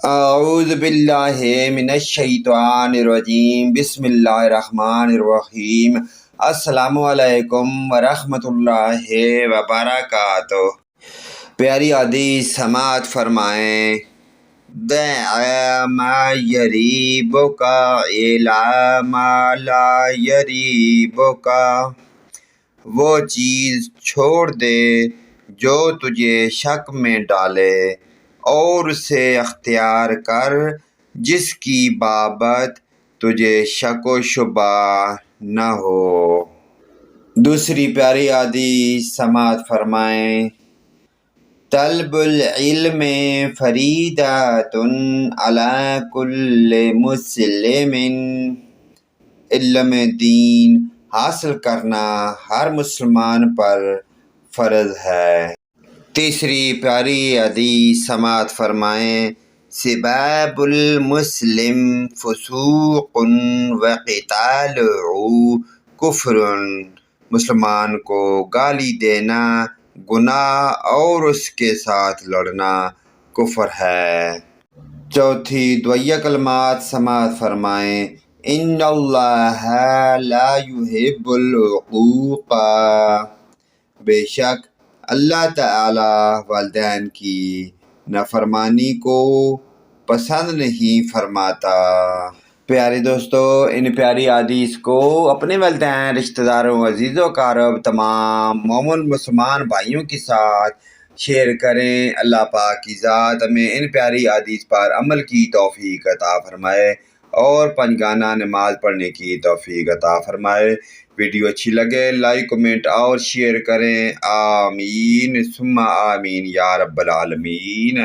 اعوذ باللہ من الشیطان الرجیم، بسم اللہ الرحمن الرحیم۔ السلام علیکم ورحمۃ اللہ وبرکاتہ۔ پیاری حدیث سماعت فرمائیں۔ دع ما یریبک الی ما لا یریبک، وہ چیز چھوڑ دے جو تجھے شک میں ڈالے، اور اسے اختیار کر جس کی بابت تجھے شک و شبہ نہ ہو۔ دوسری پیاری حدیث سماعت فرمائیں۔ طلب العلم فریضۃ علی کل مسلم، علم دین حاصل کرنا ہر مسلمان پر فرض ہے۔ تیسری پیاری حدیث سماعت فرمائیں۔ سباب المسلم فسوق وقتالہ کفر، مسلمان کو گالی دینا گناہ اور اس کے ساتھ لڑنا کفر ہے۔ چوتھی دعائیہ کلمات سماعت فرمائیں۔ ان اللہ لا یحب العقوق، بے شک اللہ تعالی والدین کی نافرمانی کو پسند نہیں فرماتا۔ پیارے دوستو، ان پیاری حدیث کو اپنے والدین، رشتہ داروں، عزیز و اقارب، تمام مومن مسلمان بھائیوں کے ساتھ شیئر کریں۔ اللہ پاک کی ذات ہمیں ان پیاری حدیث پر عمل کی توفیق عطا فرمائے اور پنجگانہ نماز پڑھنے کی توفیق عطا فرمائے۔ ویڈیو اچھی لگے لائک، کمنٹ اور شیئر کریں۔ آمین ثم آمین یا رب العالمین۔